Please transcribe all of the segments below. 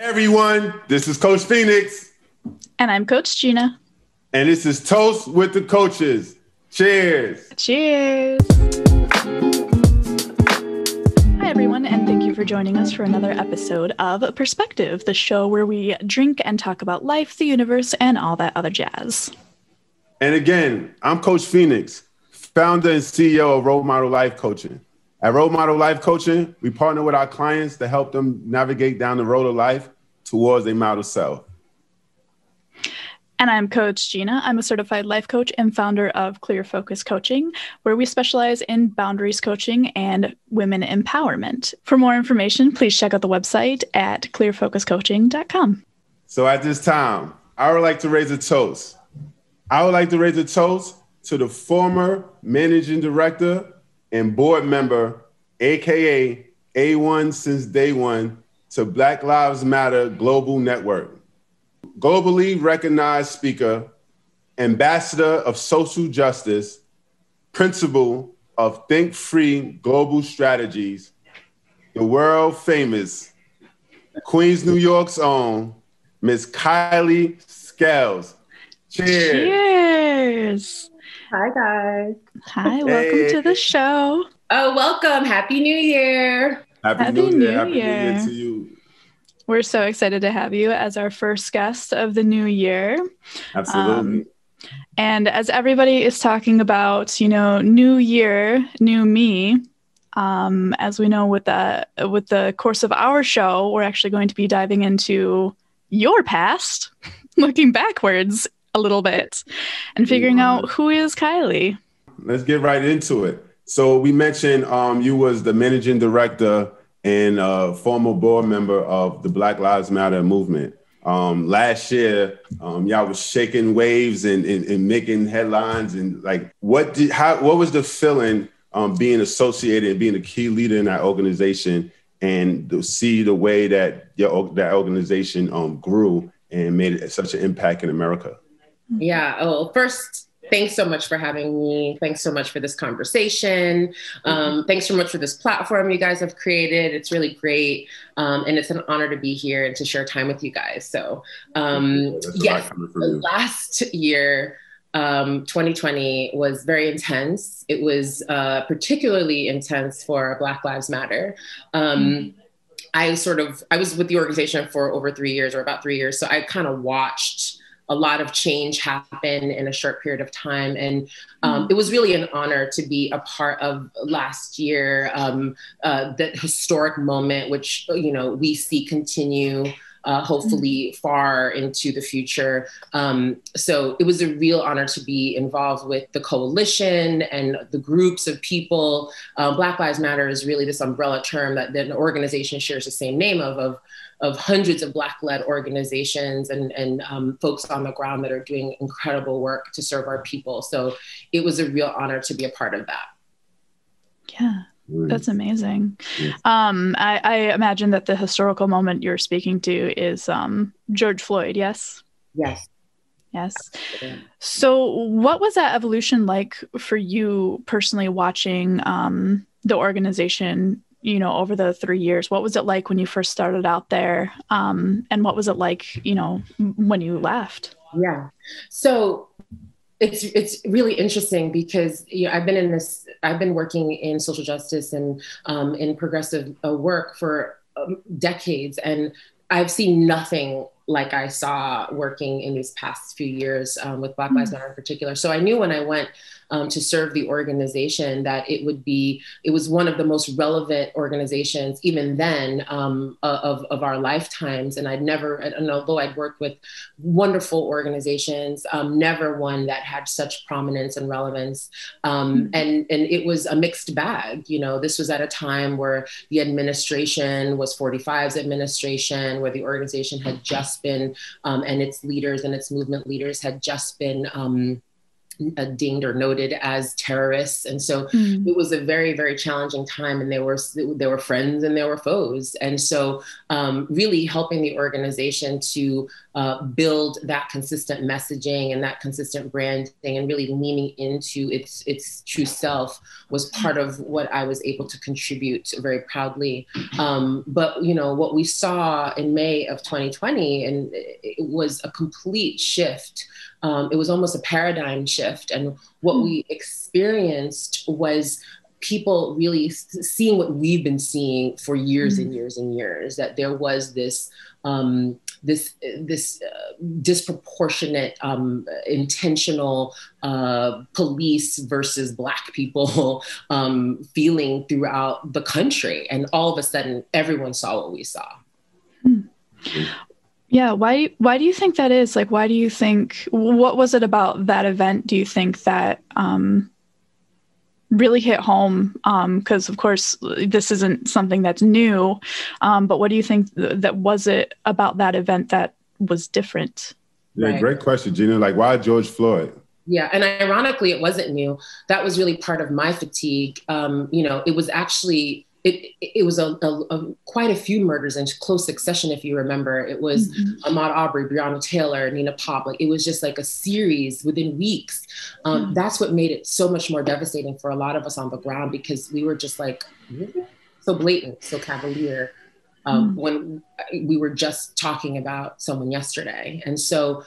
Everyone, this is Coach Phoenix. And I'm Coach Gina. And this is Toast with the Coaches. Cheers. Cheers. Hi, everyone, and thank you for joining us for another episode of Perspective, the show where we drink and talk about life, the universe, and all that other jazz. And again, I'm Coach Phoenix, founder and CEO of Role Model Life Coaching. At Role Model Life Coaching, we partner with our clients to help them navigate down the road of life towards a model self. And I'm Coach Gina. I'm a certified life coach and founder of Clear Focus Coaching, where we specialize in boundaries coaching and women empowerment. For more information, please check out the website at clearfocuscoaching.com. So at this time, I would like to raise a toast. I would like to raise a toast to the former managing director and board member, AKA A1 since day one, to Black Lives Matter Global Network. Globally recognized speaker, ambassador of social justice, principal of Think Free Global Strategies, the world famous Queens, New York's own Miss Kailee Scales. Cheers. Cheers. Hi, guys. Hi, welcome to the show. Oh, welcome. Happy New Year. Happy New Year. Happy New Year to you. We're so excited to have you as our first guest of the new year. Absolutely. And as everybody is talking about, new year, new me, as we know with the course of our show, we're actually going to be diving into your past, looking backwards a little bit and figuring out who is Kailee. Let's get right into it. So we mentioned you was the managing director and former board member of the Black Lives Matter movement. Last year, y'all was shaking waves and making headlines, and like, what was the feeling being associated and being a key leader in that organization, and to see the way that that organization grew and made such an impact in America? Yeah. Oh, first, thanks so much for having me. Thanks so much for this conversation. Thanks so much for this platform you guys have created. It's really great. And it's an honor to be here and to share time with you guys. So yes, last year, 2020 was very intense. It was particularly intense for Black Lives Matter. I was with the organization for over 3 years, or about 3 years. So I kind of watched a lot of change happen in a short period of time. And it was really an honor to be a part of last year, that historic moment, which, we see continue hopefully far into the future. So it was a real honor to be involved with the coalition and the groups of people. Black Lives Matter is really this umbrella term that an organization shares the same name of hundreds of Black-led organizations and folks on the ground that are doing incredible work to serve our people. So it was a real honor to be a part of that. Yeah, that's amazing. I imagine that the historical moment you're speaking to is George Floyd, yes? Yes. Yes. So what was that evolution like for you personally, watching the organization over the 3 years? What was it like when you first started out there? And what was it like, when you left? Yeah. So it's really interesting because I've been working in social justice and in progressive work for decades, and I've seen nothing like I saw working in these past few years with Black Lives Matter in particular. So I knew when I went to serve the organization that it was one of the most relevant organizations even then of our lifetimes. And although I'd worked with wonderful organizations, never one that had such prominence and relevance. And it was a mixed bag. This was at a time where the administration was 45's administration, where the organization had just been, and its leaders and its movement leaders had just been dinged or noted as terrorists. And so it was a very, very challenging time, and there were friends and there were foes. And so really helping the organization to build that consistent messaging and that consistent branding and really leaning into its true self was part of what I was able to contribute very proudly. But, you know, what we saw in May of 2020, and it was a complete shift. It was almost a paradigm shift. And what we experienced was people really seeing what we've been seeing for years and years and years, that there was this disproportionate, intentional police versus Black people feeling throughout the country. And all of a sudden, everyone saw what we saw. Yeah. Why do you think that is? Like, why do you think, what was it about that event, do you think, that really hit home? Because of course, this isn't something that's new. But what do you think that was it about that event that was different? Yeah, right. Great question, Gina. Like, why George Floyd? Yeah, and ironically, it wasn't new. That was really part of my fatigue. You know, it was actually, it was quite a few murders in close succession, if you remember. It was Ahmaud Arbery, Breonna Taylor, Nina Pop. Like, it was just like a series within weeks. That's what made it so much more devastating for a lot of us on the ground, because we were just like, really? So blatant, so cavalier, when we were just talking about someone yesterday. And so,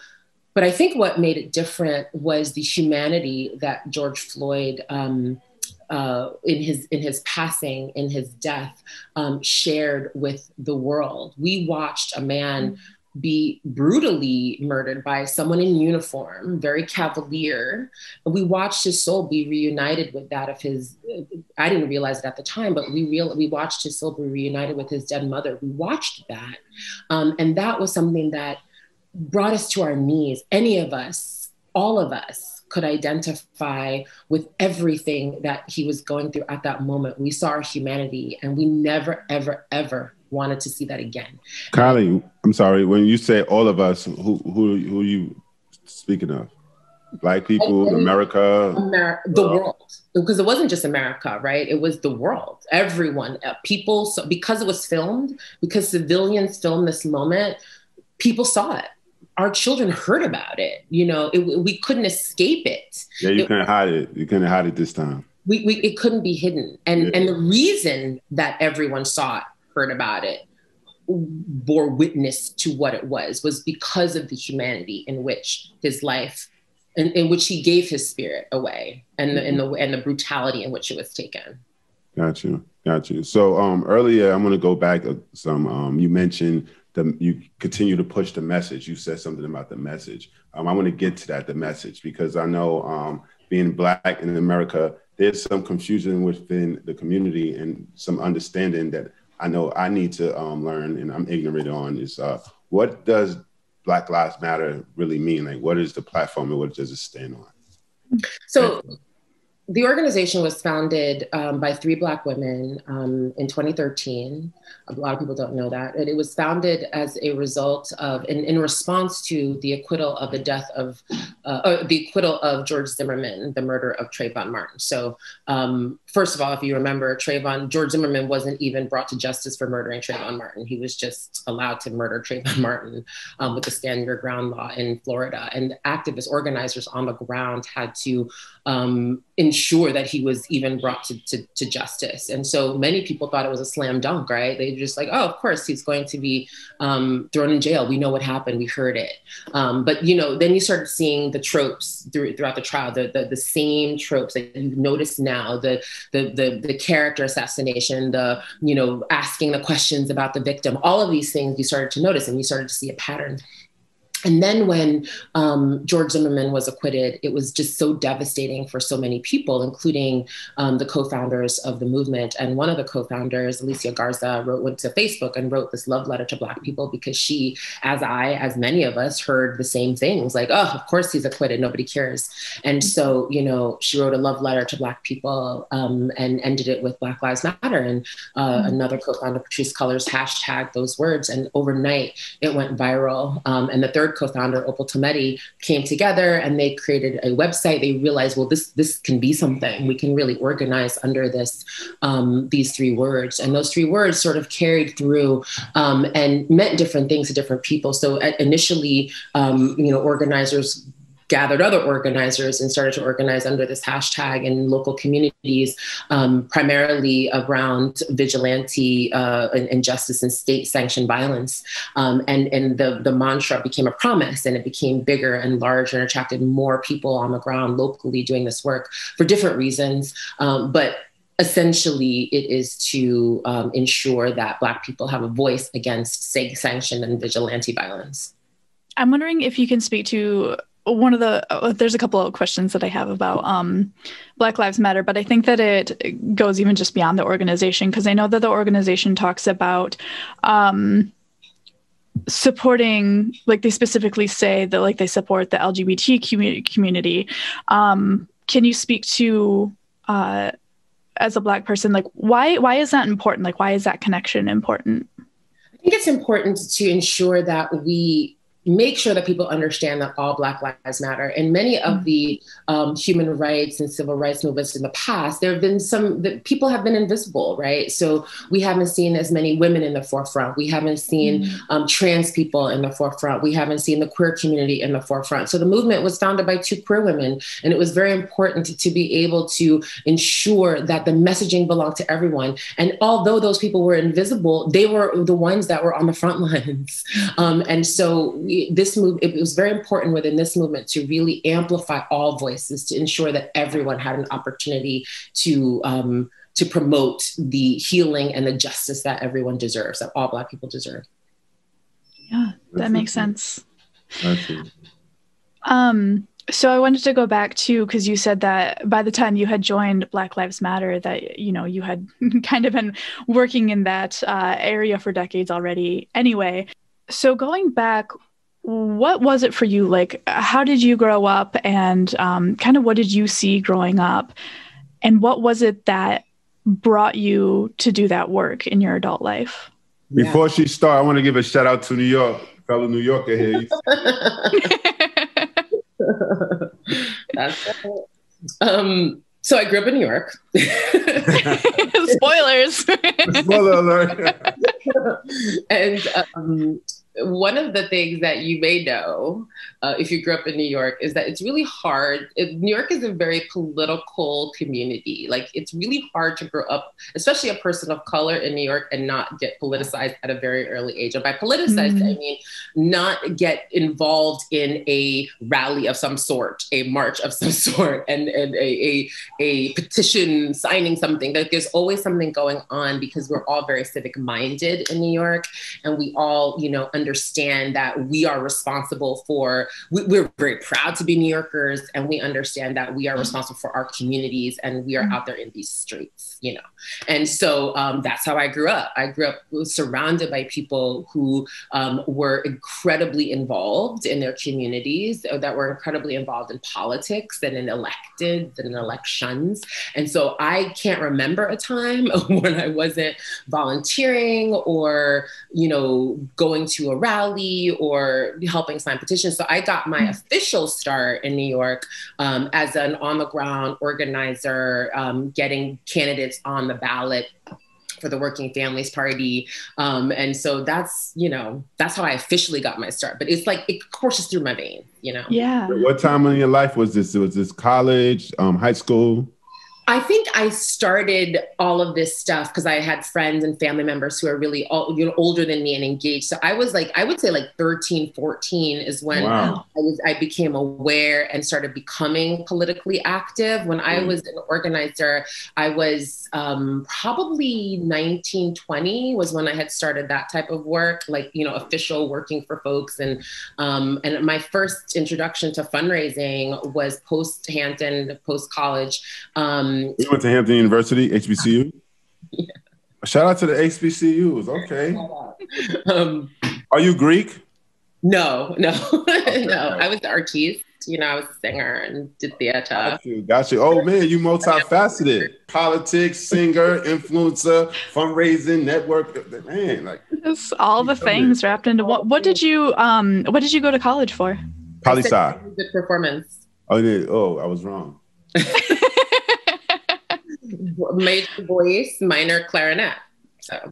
but I think what made it different was the humanity that George Floyd, in his passing, in his death, shared with the world. We watched a man be brutally murdered by someone in uniform, very cavalier. We watched his soul be reunited with that of his, I didn't realize it at the time, but we watched his soul be reunited with his dead mother. We watched that. And that was something that brought us to our knees. Any of us, all of us, could identify with everything that he was going through at that moment. We saw our humanity, and we never, ever, ever wanted to see that again. Kailee, I'm sorry, when you say all of us, who are you speaking of? Black people, America? The world. Because it wasn't just America, right? It was the world, everyone, people. So because it was filmed, because civilians filmed this moment, people saw it. Our children heard about it. You know, we couldn't escape it. Yeah, you couldn't hide it. You couldn't hide it this time. It couldn't be hidden. And the reason that everyone saw it, heard about it, bore witness to what it was because of the humanity in which his life, in which he gave his spirit away, and the brutality in which it was taken. Got you. So earlier, I'm going to go back some. You mentioned you continue to push the message. You said something about the message. I want to get to that, the message, because I know being Black in America, there's some confusion within the community and some understanding that I know I need to learn, and I'm ignorant on, is what does Black Lives Matter really mean? Like, what is the platform and what does it stand on? So the organization was founded by 3 Black women in 2013. A lot of people don't know that. And it was founded as a result of, in response to the acquittal of George Zimmerman, the murder of Trayvon Martin. So first of all, if you remember, George Zimmerman wasn't even brought to justice for murdering Trayvon Martin. He was just allowed to murder Trayvon Martin with the Stand Your Ground law in Florida. And activist organizers on the ground had to ensure that he was even brought to justice. And so many people thought it was a slam dunk, right? They were just like, oh, of course he's going to be thrown in jail. We know what happened. We heard it. But, you know, then you started seeing the tropes throughout the trial, the same tropes that you notice now, the character assassination, you know, asking the questions about the victim, all of these things you started to notice, and you started to see a pattern. And then when George Zimmerman was acquitted, it was just so devastating for so many people, including the co-founders of the movement. And one of the co-founders, Alicia Garza, went to Facebook and wrote this love letter to Black people, because she, as many of us, heard the same things, like, oh, of course he's acquitted, nobody cares. And so, you know, she wrote a love letter to Black people and ended it with Black Lives Matter. And another co-founder, Patrisse Cullors, hashtag those words. And overnight, it went viral. And the third co-founder, Opal Tometi, came together and they created a website. They realized, well, this can be something. We can really organize under this, these 3 words. And those 3 words sort of carried through and meant different things to different people. So initially, organizers gathered other organizers and started to organize under this hashtag in local communities, primarily around vigilante and justice and state-sanctioned violence. And the mantra became a promise, and it became bigger and larger and attracted more people on the ground locally doing this work for different reasons. But essentially, it is to ensure that Black people have a voice against state-sanctioned and vigilante violence. I'm wondering if you can speak to one of there's a couple of questions that I have about Black Lives Matter, but I think that it goes even just beyond the organization, because I know that the organization talks about supporting, like they specifically say that like they support the LGBT community. Can you speak to, as a Black person, like why is that important? Like, why is that connection important? I think it's important to ensure that we make sure that people understand that all Black lives matter. And many of the human rights and civil rights movements in the past, there have been some that people have been invisible, right? So we haven't seen as many women in the forefront. We haven't seen trans people in the forefront. We haven't seen the queer community in the forefront. So the movement was founded by 2 queer women. And it was very important to be able to ensure that the messaging belonged to everyone. And although those people were invisible, they were the ones that were on the front lines. And so it was very important within this movement to really amplify all voices, to ensure that everyone had an opportunity to promote the healing and the justice that everyone deserves, that all Black people deserve. Yeah, that makes sense. So I wanted to go back to, because you said that by the time you had joined Black Lives Matter, that, you had kind of been working in that area for decades already anyway. So going back, what was it for you? Like, how did you grow up, and kind of what did you see growing up? And what was it that brought you to do that work in your adult life? Before she starts, I want to give a shout out to New York, fellow New Yorker here. That's it. So I grew up in New York. Spoilers. Spoiler alert. And one of the things that you may know, if you grew up in New York, is that it's really hard. New York is a very political community. Like, it's really hard to grow up, especially a person of color in New York, and not get politicized at a very early age. And by politicized, I mean not get involved in a rally of some sort, a march of some sort, and a petition signing something. Like, there's always something going on, because we're all very civic minded in New York, and we all, understand that we are responsible for, we're very proud to be New Yorkers, and we understand that we are responsible for our communities, and we are out there in these streets, And so that's how I grew up. I grew up surrounded by people who were incredibly involved in their communities, that were incredibly involved in politics and in electeds and in elections. And so I can't remember a time when I wasn't volunteering or, going to a rally or helping sign petitions. So I got my official start in New York as an on-the-ground organizer, getting candidates on the ballot for the Working Families Party. And so that's how I officially got my start. But it's like, it courses through my veins, Yeah. What time in your life was this? Was this college, high school? I think I started all of this stuff because I had friends and family members who are really older than me and engaged. So I was I would say 13, 14 is when I became aware and started becoming politically active. When I was an organizer, I was probably 19, 20 was when I had started that type of work, official working for folks. And my first introduction to fundraising was post-Hampton, post-college. You went to Hampton University, HBCU? Yeah. Shout out to the HBCUs. Okay. Are you Greek? No. Okay. No. I was the artiste. You know, I was a singer and did theater. Got you. Oh man, you multifaceted. Politics, singer, influencer, fundraising, network. Man, like it's all the things wrapped into what. What did you go to college for? Poli-sci. Good performance. Oh, I was wrong. Major voice, minor clarinet. So.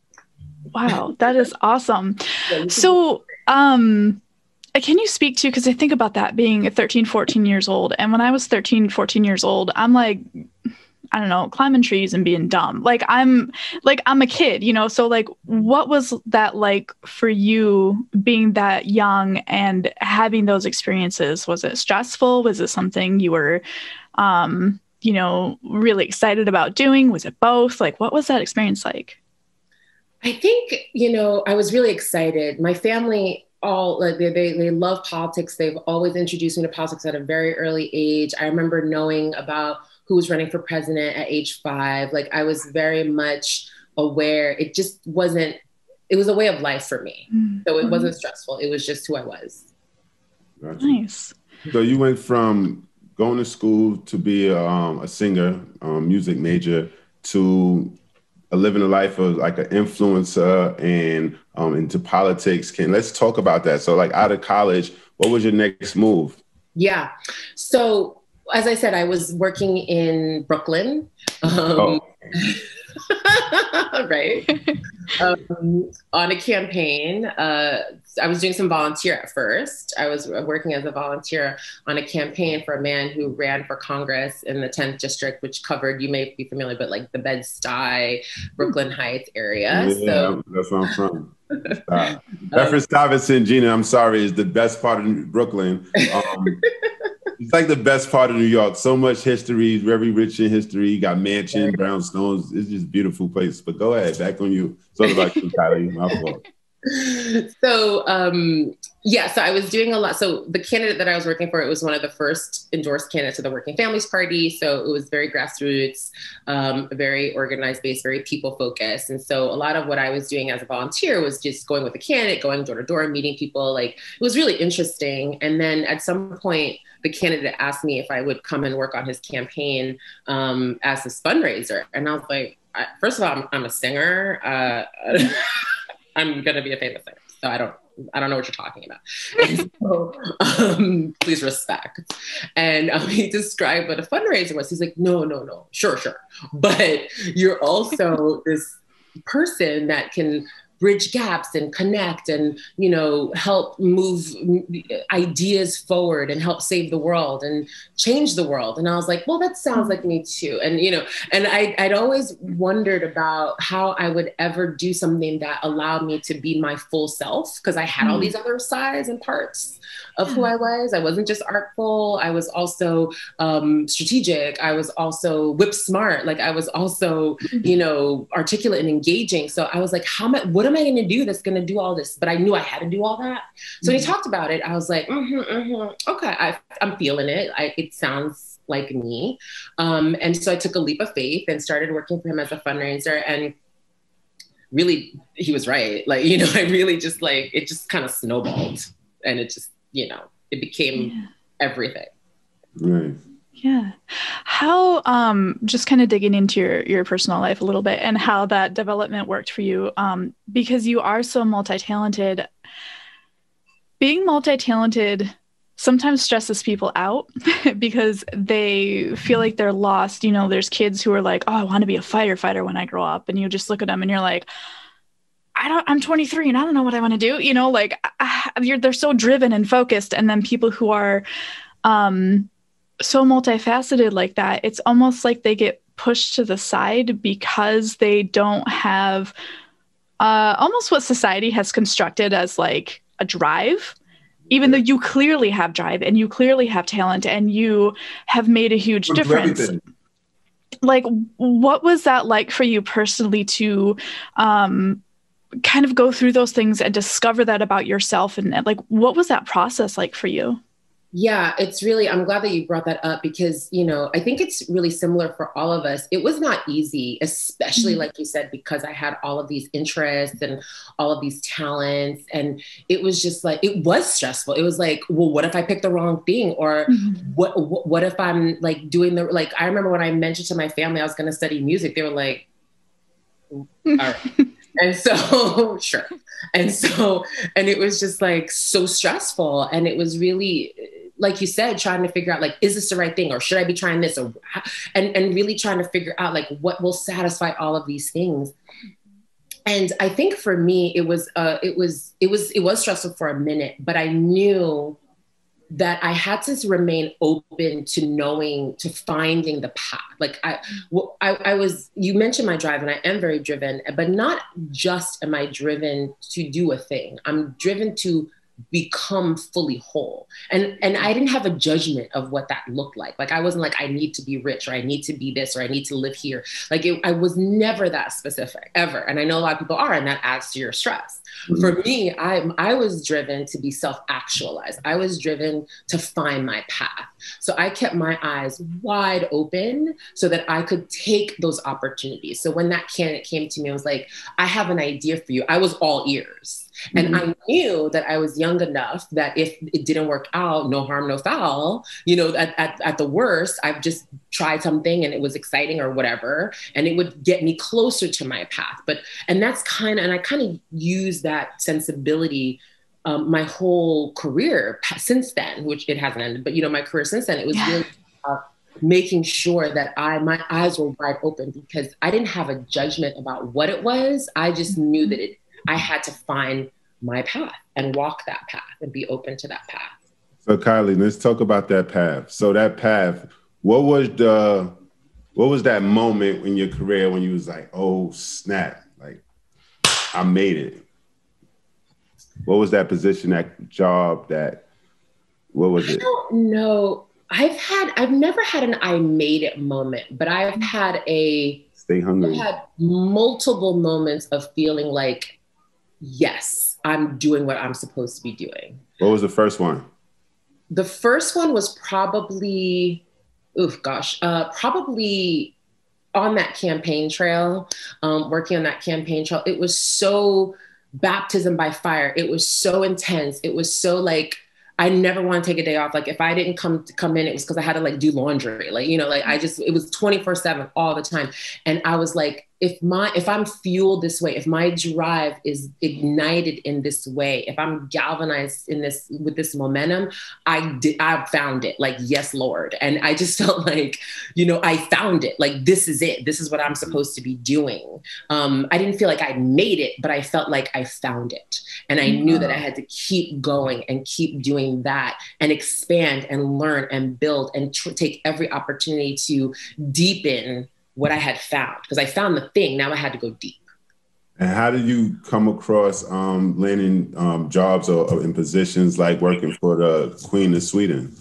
Wow, that is awesome. So, can you speak to, because I think about that being 13, 14 years old. And when I was 13, 14 years old, I'm like, I don't know, climbing trees and being dumb. I'm a kid, you know? So like, what was that like for you being that young and having those experiences? Was it stressful? Was it something you were, really excited about doing? Was it both? Like, what was that experience like? I think, I was really excited. My family all like they love politics. They've always introduced me to politics at a very early age. I remember knowing about who was running for president at age 5. Like I was very much aware. It was a way of life for me. So it wasn't stressful. It was just who I was. Gotcha. Nice. So you went from going to school to be a singer, music major, to living a life of like an influencer and into politics. Let's talk about that. So like out of college, what was your next move? Yeah. So as I said, I was working in Brooklyn. Right. On a campaign. I was doing some volunteer at first. I was working as a volunteer on a campaign for a man who ran for Congress in the 10th district, which covered, you may be familiar, but like the Bed-Stuy, Brooklyn Heights area. Yeah, so that's where I'm from. Bedford-Stuyvesant, Gina, I'm sorry, is the best part of Brooklyn. It's like the best part of New York. So much history, very rich in history. You got mansion, brownstones. It's just a beautiful place. But go ahead, back on you. So about you, Kailee, my fault. So, so I was doing a lot. So the candidate that I was working for, it was one of the first endorsed candidates of the Working Families Party. So it was very grassroots, very organized based, very people focused. And so a lot of what I was doing as a volunteer was just going with the candidate, going door to door, meeting people. Like it was really interesting. And then at some point, the candidate asked me if I would come and work on his campaign as his fundraiser. And I was like, first of all, I'm a singer. I'm going to be a famous singer. So I don't know what you're talking about. And so, please respect. And he described what a fundraiser was. He's like, no, sure. But you're also this person that can bridge gaps and connect and, help move ideas forward and help save the world and change the world. And I was like, well, that sounds like me too. And, and I'd always wondered about how I would ever do something that allowed me to be my full self. Because I had all these other sides and parts of who I was. I wasn't just artful. I was also strategic. I was also whip smart. Like I was also, articulate and engaging. So I was like, what am I going to do that's going to do all this? But I knew I had to do all that. So when he talked about it, I was like, okay, I'm feeling it. It sounds like me. And so I took a leap of faith and started working for him as a fundraiser. And really, he was right. Like, I really just it just kind of snowballed and it just, it became everything. Right. Yeah. How, just kind of digging into your personal life a little bit and how that development worked for you, because you are so multi-talented. Being multi-talented sometimes stresses people out because they feel like they're lost. There's kids who are like, oh, I want to be a firefighter when I grow up. And you just look at them and you're like, I'm 23 and I don't know what I want to do. They're so driven and focused. And then people who are, so multifaceted like that, it's almost like they get pushed to the side because they don't have almost what society has constructed as like a drive, even though you clearly have drive and you clearly have talent and you have made a huge difference. Like, what was that like for you personally to kind of go through those things and discover that about yourself? And like, what was that process like for you? Yeah, it's really, I'm glad that you brought that up because, I think it's really similar for all of us. It was not easy, especially like you said, because I had all of these interests and all of these talents. And it was just like, it was stressful. It was like, well, what if I pick the wrong thing? Or what if I'm like doing like, I remember when I mentioned to my family I was going to study music, they were like, all right. And so, sure. And it was just like so stressful. And it was really, like you said, trying to figure out like, is this the right thing? Or should I be trying this? And really trying to figure out like what will satisfy all of these things. And I think for me, it was stressful for a minute, but I knew that I had to remain open to finding the path. Like you mentioned my drive, and I am very driven, but not just am I driven to do a thing. I'm driven to become fully whole. And I didn't have a judgment of what that looked like. Like, I wasn't like, I need to be rich, or I need to be this, or I need to live here. Like, I was never that specific ever. And I know a lot of people are, and that adds to your stress. For me, I was driven to be self-actualized. I was driven to find my path. So I kept my eyes wide open so that I could take those opportunities. So when that candidate came to me, I was like, I have an idea for you. I was all ears. And I knew that I was young enough that if it didn't work out, no harm, no foul, at the worst, I've just tried something and it was exciting or whatever, and it would get me closer to my path. And I kind of use that sensibility my whole career since then, which it hasn't ended, but my career since then, it was really making sure that my eyes were wide open, because I didn't have a judgment about what it was. I just knew that I had to find my path and walk that path and be open to that path. So Kailee, let's talk about that path. So that path, what was that moment in your career when you was like, oh snap, like I made it? What was that position, that job, what was it? I don't know. I've never had an I made it moment, but I've had Stay hungry. I've had multiple moments of feeling like, yes, I'm doing what I'm supposed to be doing. What was the first one? The first one was probably on that campaign trail, working on that campaign trail. It was so baptism by fire. It was so intense. It was so like, I never want to take a day off. Like, if I didn't come in, it was because I had to like do laundry. Like, it was 24/7 all the time. And I was like, if I'm fueled this way, if my drive is ignited in this way, if I'm galvanized with this momentum, I found it. Like, yes, Lord. And I just felt like, I found it. Like, this is it. This is what I'm supposed to be doing. I didn't feel like I made it, but I felt like I found it. And I knew that I had to keep going and keep doing that and expand and learn and build and take every opportunity to deepen what I had found, because I found the thing. Now I had to go deep. And how did you come across landing jobs or in positions like working for the Queen of Sweden?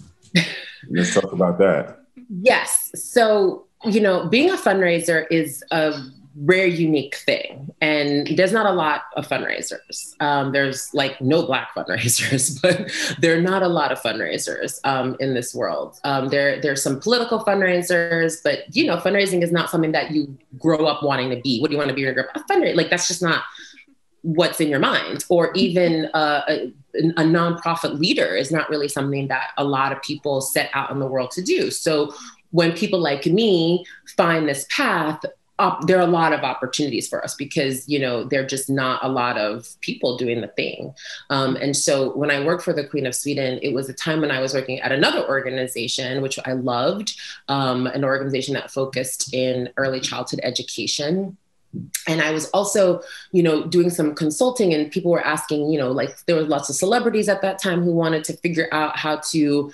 Let's talk about that. Yes. So, being a fundraiser is a rare, unique thing. And there's not a lot of fundraisers. There's like no Black fundraisers, but there are not a lot of fundraisers in this world. There's some political fundraisers, but fundraising is not something that you grow up wanting to be. What do you want to be when you grow up? A fundraiser, like that's just not what's in your mind. Or even a nonprofit leader is not really something that a lot of people set out in the world to do. So when people like me find this path, there are a lot of opportunities for us because, there are just not a lot of people doing the thing. And so when I worked for the Queen of Sweden, it was a time when I was working at another organization, which I loved, an organization that focused in early childhood education. And I was also, doing some consulting, and people were asking, like there were lots of celebrities at that time who wanted to figure out how to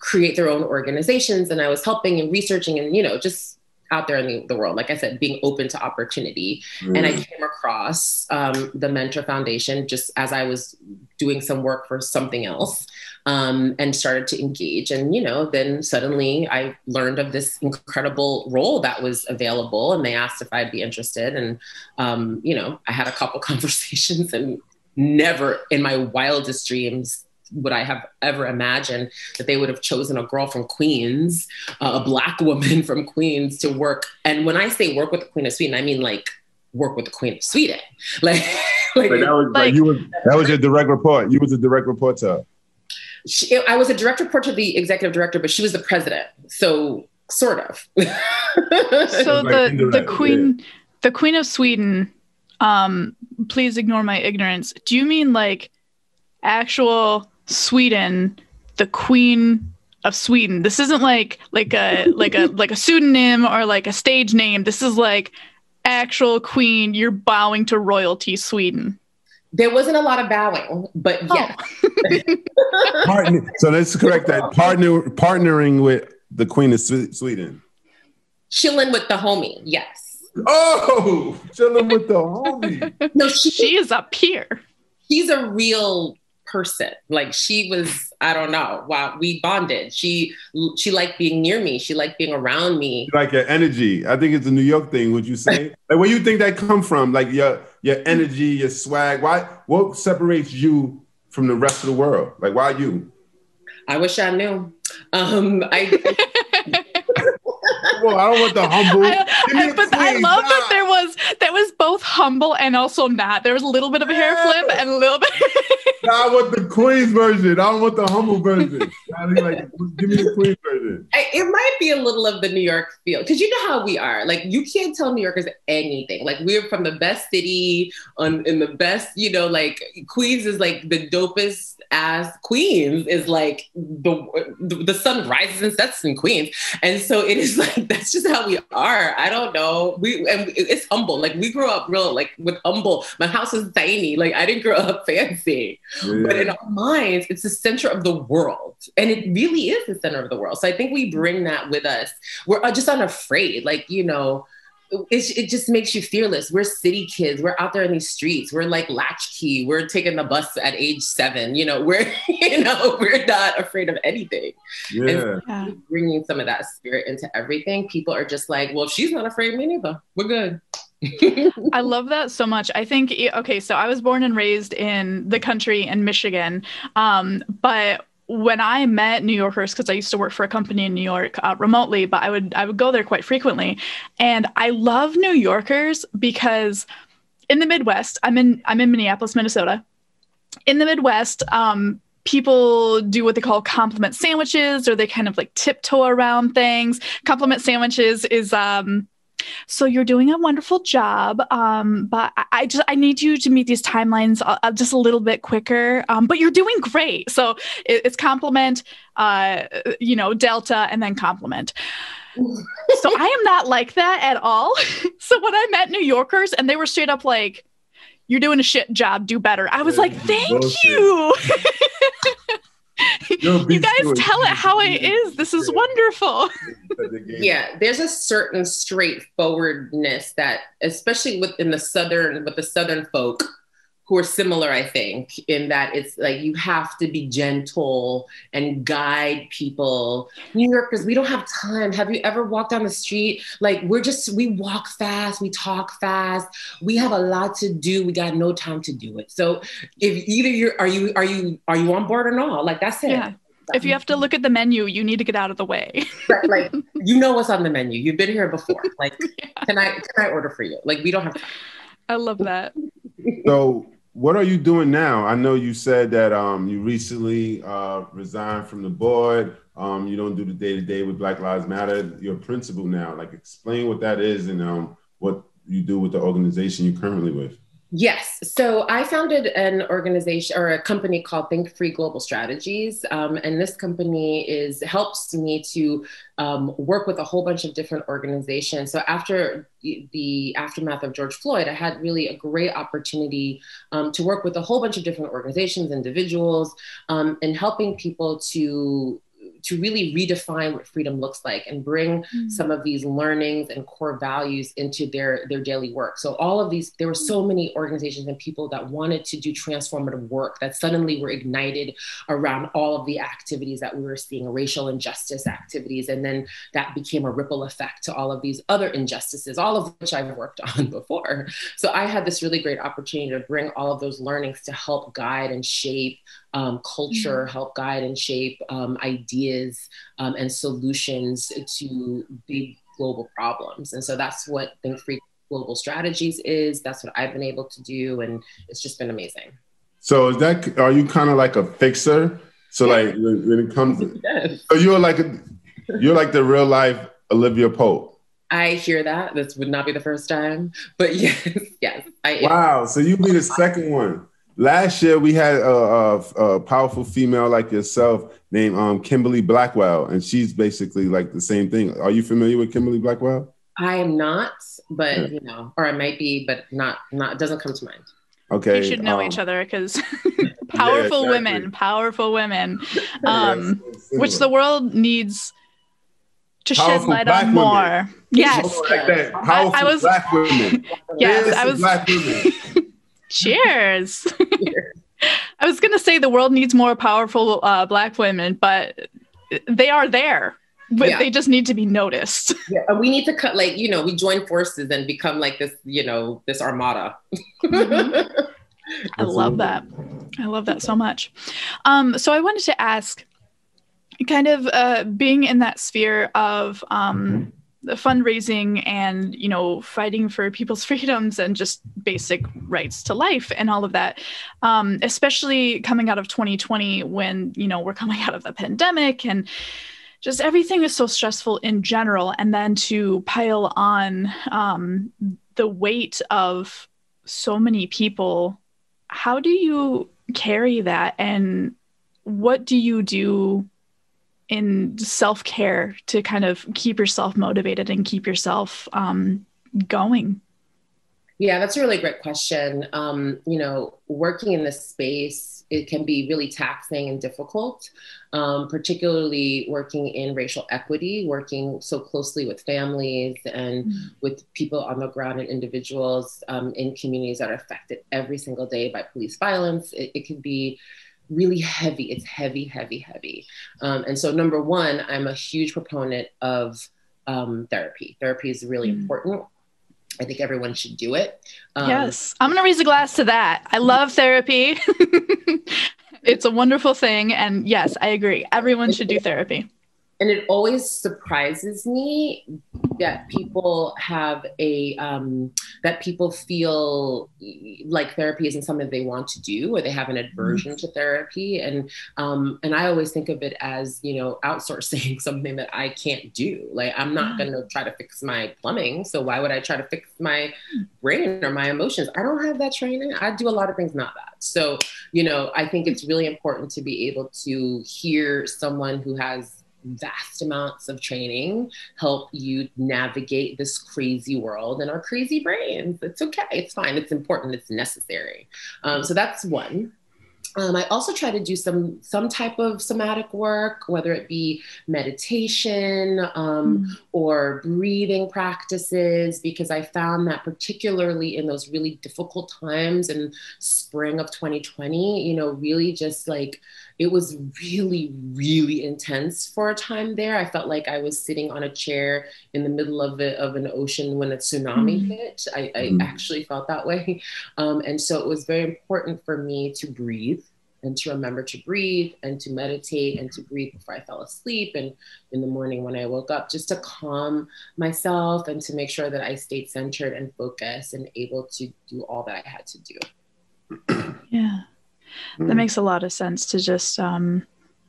create their own organizations. And I was helping and researching and, just out there in the world, like I said, being open to opportunity. And I came across the Mentor Foundation just as I was doing some work for something else, and started to engage. And, then suddenly I learned of this incredible role that was available, and they asked if I'd be interested. And, I had a couple conversations, and never in my wildest dreams would I have ever imagined that they would have chosen a girl from Queens, a Black woman from Queens to work. And when I say work with the Queen of Sweden, I mean like work with the Queen of Sweden. Like that was your direct report. You was a direct report to her. I was a direct report to the executive director, but she was the president. So sort of. So the Queen of Sweden, please ignore my ignorance. Do you mean like actual Sweden, the Queen of Sweden? This isn't like a pseudonym or like a stage name. This is like actual queen. You're bowing to royalty, Sweden. There wasn't a lot of bowing, but yeah. So let's correct that. Partnering with the Queen of Sweden. Chilling with the homie, yes. Oh, chilling with the homie. No, she is a peer. She's a real person. Like she was, I don't know. Wow, we bonded. She liked being near me. She liked being around me. Like your energy. I think it's a New York thing. Would you say? Like, where you think that come from? Like your energy, your swag. Why? What separates you from the rest of the world? Like, why you? I wish I knew. Well, I don't want the humble. But I love that there was both humble and also not. There was a little bit of a hair flip and a little bit. I want the Queen's version. I don't want the humble version. I mean, like, give me the Queen's version. It might be a little of the New York feel, because you know how we are. Like, you can't tell New Yorkers anything. Like, we're from the best city in the best, like Queens is like the dopest ass. Queens is like the sun rises and sets in Queens, and so it is like that's just how we are. I don't know. It's humble. Like we grew up real like with humble. My house is tiny. Like I didn't grow up fancy. Yeah. But in our minds, it's the center of the world. And it really is the center of the world. So I think we bring that with us. We're just unafraid. Like, it just makes you fearless. We're city kids. We're out there in these streets. We're like latchkey. We're taking the bus at age 7. We're not afraid of anything. Yeah. And bringing some of that spirit into everything. People are just like, well, if she's not afraid of me neither. We're good. I love that so much. I think, okay, so I was born and raised in the country in Michigan, but when I met New Yorkers, because I used to work for a company in New York remotely, but I would go there quite frequently, and I love New Yorkers because in the Midwest, I'm in Minneapolis, Minnesota. In the Midwest, people do what they call compliment sandwiches, or they kind of like tiptoe around things. Compliment sandwiches is so you're doing a wonderful job, but I need you to meet these timelines just a little bit quicker, but you're doing great. So it's compliment, delta, and then compliment. So I am not like that at all. So when I met New Yorkers and they were straight up like, you're doing a shit job, do better. I was like, thank you. You guys tell it how it is. This is wonderful. Yeah, there's a certain straightforwardness that, especially with the Southern folk, who are similar, I think, in that it's like you have to be gentle and guide people. New Yorkers, we don't have time. Have you ever walked down the street? Like we walk fast, we talk fast. We have a lot to do. We got no time to do it. So if either are you on board or not? Like that's it. Yeah. If you have to look at the menu, you need to get out of the way. Right, like what's on the menu. You've been here before. Like, yeah. Can I order for you? Like we don't have time. I love that. So what are you doing now? I know you said that you recently resigned from the board. You don't do the day-to-day with Black Lives Matter. You're a principal now. Like explain what that is and what you do with the organization you're currently with. Yes. So I founded an organization or a company called Think Free Global Strategies. And this company helps me to work with a whole bunch of different organizations. So after the aftermath of George Floyd, I had really a great opportunity to work with a whole bunch of different organizations, individuals, and helping people to really redefine what freedom looks like and bring some of these learnings and core values into their daily work. So all of these, there were so many organizations and people that wanted to do transformative work that suddenly were ignited around all of the activities that we were seeing, racial injustice activities. And then that became a ripple effect to all of these other injustices, all of which I've worked on before. So I had this really great opportunity to bring all of those learnings to help guide and shape culture, help guide and shape ideas and solutions to big global problems. And so that's what Think Free Global Strategies is. That's what I've been able to do. And it's just been amazing. So are you kind of like a fixer? So like when it comes to, so you're like the real life Olivia Pope. I hear that. This would not be the first time, but yes, I am. Wow. So you be the second one. Last year we had a powerful female like yourself named Kimberly Blackwell, and she's basically like the same thing. Are you familiar with Kimberly Blackwell? I am not, but or I might be, but not. It doesn't come to mind. Okay. You should know each other because powerful women, which the world needs to shed light on more. Women. Yes. Like that. Powerful black women. Yes, I was. Black women. Cheers. I was going to say the world needs more powerful black women, but they are there. But they just need to be noticed. Yeah, we need to cut, we join forces and become like this, this armada. Mm-hmm. I love that. I love that so much. So I wanted to ask, kind of being in that sphere of the fundraising and, fighting for people's freedoms and just basic rights to life and all of that, especially coming out of 2020 when, we're coming out of the pandemic and just everything is so stressful in general. And then to pile on the weight of so many people, how do you carry that? And what do you do in self-care to kind of keep yourself motivated and keep yourself going? Yeah, that's a really great question. Working in this space, it can be really taxing and difficult, particularly working in racial equity, working so closely with families and with people on the ground and individuals in communities that are affected every single day by police violence. It can be really heavy. It's heavy, heavy, heavy. And so number one, I'm a huge proponent of therapy. Therapy is really important. I think everyone should do it. Yes. I'm going to raise a glass to that. I love therapy. It's a wonderful thing. And yes, I agree. Everyone should do therapy. And it always surprises me that people have that people feel like therapy isn't something they want to do, or they have an aversion to therapy. And I always think of it as, outsourcing something that I can't do. Like, I'm not going to try to fix my plumbing. So why would I try to fix my brain or my emotions? I don't have that training. I do a lot of things, not that. So, I think it's really important to be able to hear someone who has vast amounts of training help you navigate this crazy world and our crazy brains. It's okay. It's fine. It's important. It's necessary. So that's one. I also try to do some type of somatic work, whether it be meditation or breathing practices, because I found that particularly in those really difficult times in spring of 2020, really just like, it was really, really intense for a time there. I felt like I was sitting on a chair in the middle of an ocean when a tsunami hit. I actually felt that way. And so it was very important for me to breathe and to remember to breathe and to meditate and to breathe before I fell asleep and in the morning when I woke up, just to calm myself and to make sure that I stayed centered and focused and able to do all that I had to do. Yeah. That makes a lot of sense, to just kind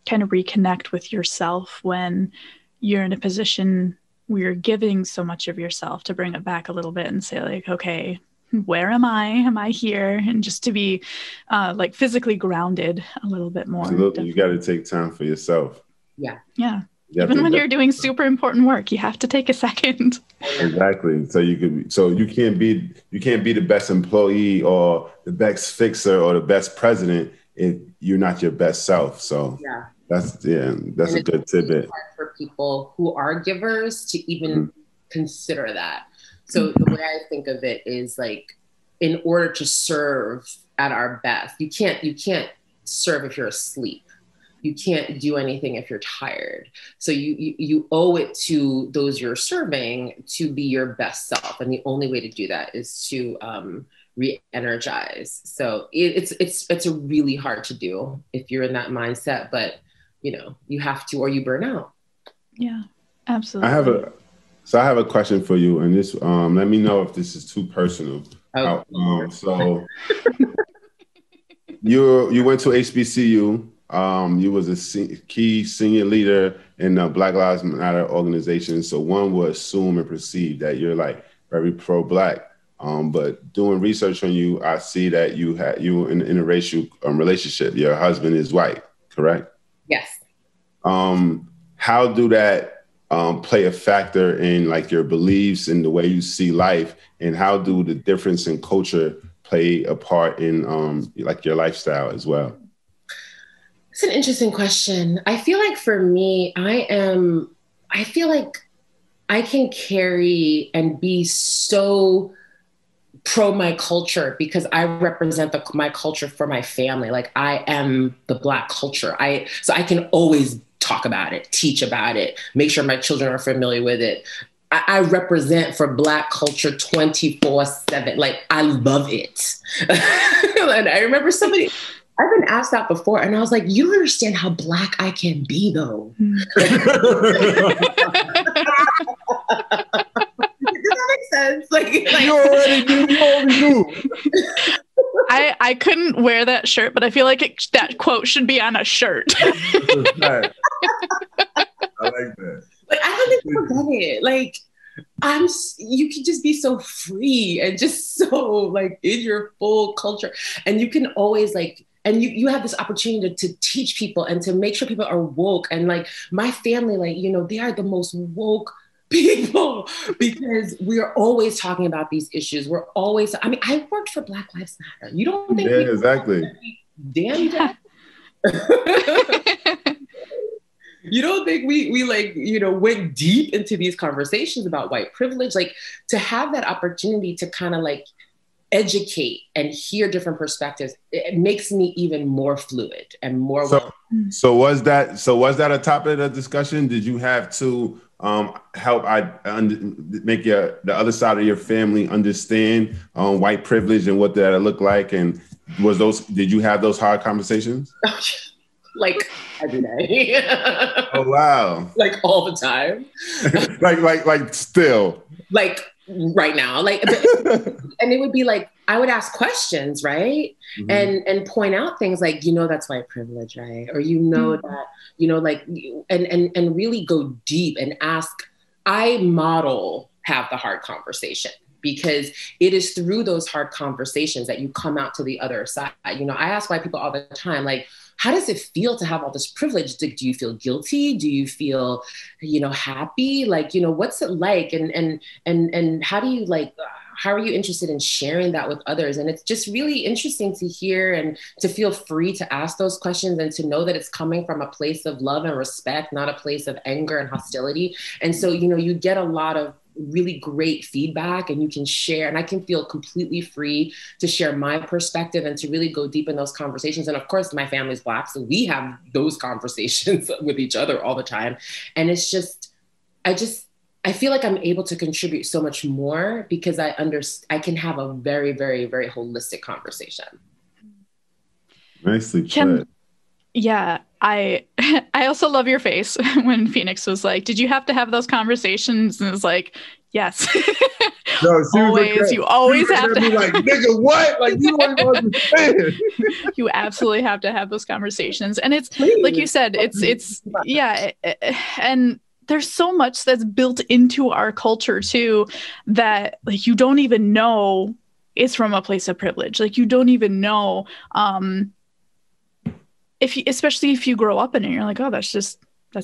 of reconnect with yourself when you're in a position where you're giving so much of yourself, to bring it back a little bit and say like, okay, where am I? Am I here? And just to be like physically grounded a little bit more. Absolutely. You got to take time for yourself. Yeah. Yeah. Even when you're doing super important work, you have to take a second. Exactly. So you can't be the best employee or the best fixer or the best president if you're not your best self. So that's a good tidbit. Hard for people who are givers to even consider that. So the way I think of it is like, in order to serve at our best, you can't serve if you're asleep. You can't do anything if you're tired. So you owe it to those you're serving to be your best self. And the only way to do that is to re-energize. So it's a really hard to do if you're in that mindset, but you have to, or you burn out. Yeah, absolutely. I have a question for you, and this let me know if this is too personal. So you went to HBCU. You was a key senior leader in the Black Lives Matter organization. So one would assume and perceive that you're like very pro-Black. But doing research on you, I see that you in an interracial relationship. Your husband is white, correct? Yes. How do that play a factor in like your beliefs and the way you see life, and how do the difference in culture play a part in like your lifestyle as well? It's an interesting question. I feel like for me, I feel like I can carry and be so pro my culture because I represent my culture for my family. Like I am the Black culture. So I can always talk about it, teach about it, make sure my children are familiar with it. I represent for Black culture 24/7. Like I love it. And I remember I've been asked that before, and I was like, you don't understand how Black I can be, though. Does that make sense? Like you already knew. I couldn't wear that shirt, but I feel like that quote should be on a shirt. I like that. Like, I don't think people get it. Like, you can just be so free and just so like in your full culture, and you can always like. And you have this opportunity to teach people and to make sure people are woke. And like my family, like, they are the most woke people because we are always talking about these issues. I worked for Black Lives Matter. You don't think? Yeah, exactly. Damn that. You don't think we like, went deep into these conversations about white privilege? Like to have that opportunity to kind of like educate and hear different perspectives, it makes me even more fluid and more. So was that a topic of discussion? Did you have to help make the other side of your family understand white privilege and what that looked like? And did you have those hard conversations? Like every day. Oh wow! Like all the time. like still. Like right now, and it would be like I would ask questions, right? Mm-hmm. And point out things like, that's white privilege, right? Or that, like, and really go deep and ask. I have the hard conversation because it is through those hard conversations that you come out to the other side. I ask white people all the time, like, how does it feel to have all this privilege? Do you feel guilty? Do you feel, happy? Like, what's it like? And how do you like, how are you interested in sharing that with others? And it's just really interesting to hear and to feel free to ask those questions and to know that it's coming from a place of love and respect, not a place of anger and hostility. And so, you get a lot of really great feedback and you can share, and I can feel completely free to share my perspective and to really go deep in those conversations. And of course, my family's Black, so we have those conversations with each other all the time. And it's just, I feel like I'm able to contribute so much more because I can have a very, very, very holistic conversation. Nicely put. Yeah, I also love your face when Phoenix was like, did you have to have those conversations? And it's like, yes. No, you always have to be like, nigga, what? Like, you don't even understand. You absolutely have to have those conversations. And it's like you said, and there's so much that's built into our culture too, that like, you don't even know it's from a place of privilege. Like you don't even know, especially if you grow up in it, you're like, oh, that's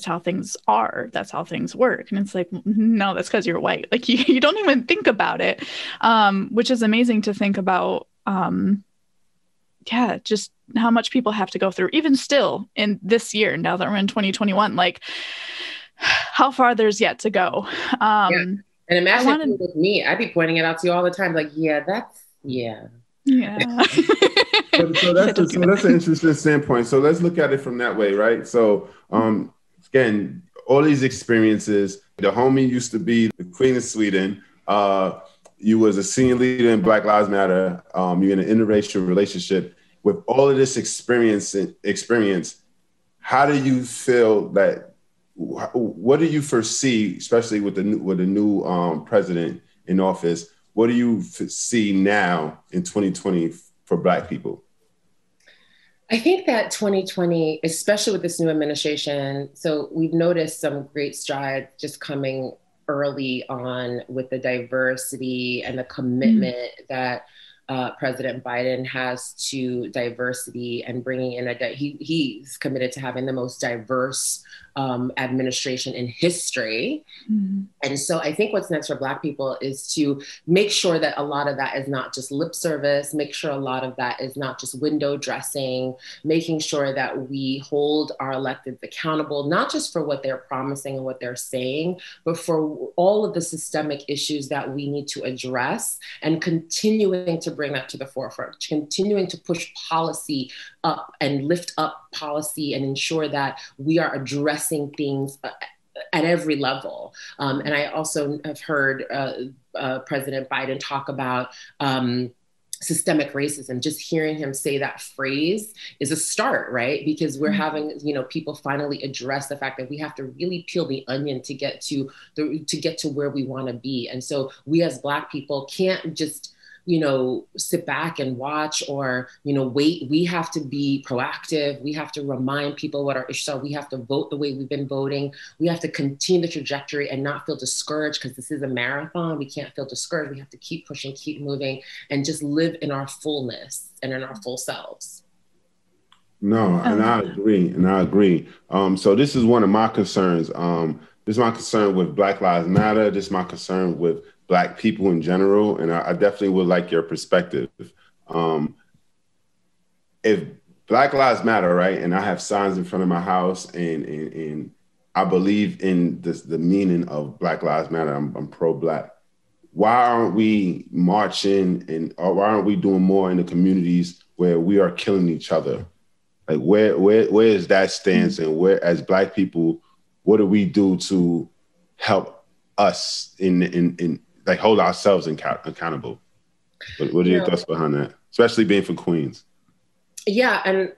how things are. That's how things work. And it's like, no, that's because you're white. Like you don't even think about it, which is amazing to think about. Just how much people have to go through, even still in this year, now that we're in 2021, like how far there's yet to go. And imagine if you were with me, I'd be pointing it out to you all the time. Like, yeah. So that's an interesting standpoint. So let's look at it from that way, right? So again, all these experiences, the homie used to be the Queen of Sweden. you was a senior leader in Black Lives Matter. You're in an interracial relationship. With all of this experience, how do you feel that? What do you foresee, especially with the new president in office? What do you see now in 2020 for Black people? I think that 2020, especially with this new administration, so we've noticed some great strides just coming early on with the diversity and the commitment that President Biden has to diversity and bringing in he's committed to having the most diverse administration in history. Mm-hmm. And so I think what's next for Black people is to make sure that a lot of that is not just lip service, make sure a lot of that is not just window dressing, making sure that we hold our electeds accountable, not just for what they're promising and what they're saying, but for all of the systemic issues that we need to address, and continuing to bring that to the forefront, continuing to push policy up and lift up policy and ensure that we are addressing things at every level. And I also have heard President Biden talk about systemic racism. Just hearing him say that phrase is a start, right? Because we're having, people finally address the fact that we have to really peel the onion to get to where we want to be. And so we as Black people can't just sit back and watch or, wait. We have to be proactive. We have to remind people what our issues are. We have to vote the way we've been voting. We have to continue the trajectory and not feel discouraged, because this is a marathon. We can't feel discouraged. We have to keep pushing, keep moving, and just live in our fullness and in our full selves. No, and I agree. So this is one of my concerns. This is my concern with Black Lives Matter. This is my concern with Black people in general, and I definitely would like your perspective. If Black Lives Matter, right, and I have signs in front of my house, and I believe in the meaning of Black Lives Matter, I'm pro-Black. Why aren't we marching, or why aren't we doing more in the communities where we are killing each other? Like where is that stance, and where, as Black people, what do we do to help us in like hold ourselves accountable? What are your thoughts behind that, especially being from Queens? Yeah, and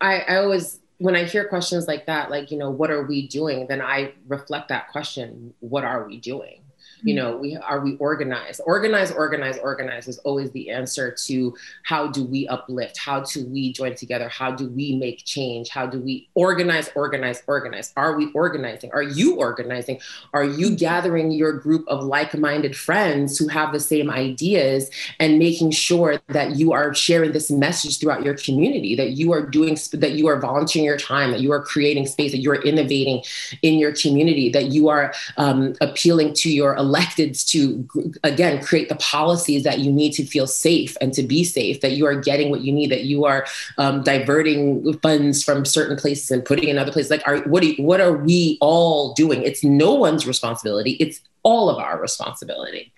I always, when I hear questions like that, like what are we doing? Then I reflect that question: what are we doing? Are we organized? Organize is always the answer to how do we uplift? How do we join together? How do we make change? How do we organize? Are we organizing? Are you organizing? Are you gathering your group of like-minded friends who have the same ideas and making sure that you are sharing this message throughout your community, that you are volunteering your time, that you are creating space, that you are innovating in your community, that you are appealing to your electeds to, again, create the policies that you need to feel safe and to be safe, that you are getting what you need, that you are diverting funds from certain places and putting in other places. Like, what are we all doing? It's no one's responsibility. It's all of our responsibility.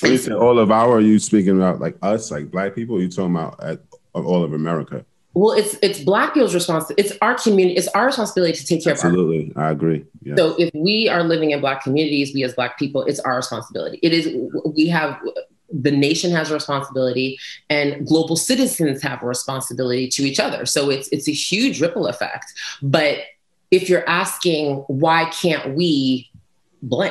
When you say all of our, are you speaking about like us, like Black people? Or are you talking about all of America? Well, it's Black people's responsibility. It's our community. It's our responsibility to take care of our community. Absolutely, I agree. Yes. So if we are living in Black communities, we as Black people, it's our responsibility. The nation has a responsibility, and global citizens have a responsibility to each other. So it's a huge ripple effect. But if you're asking why can't we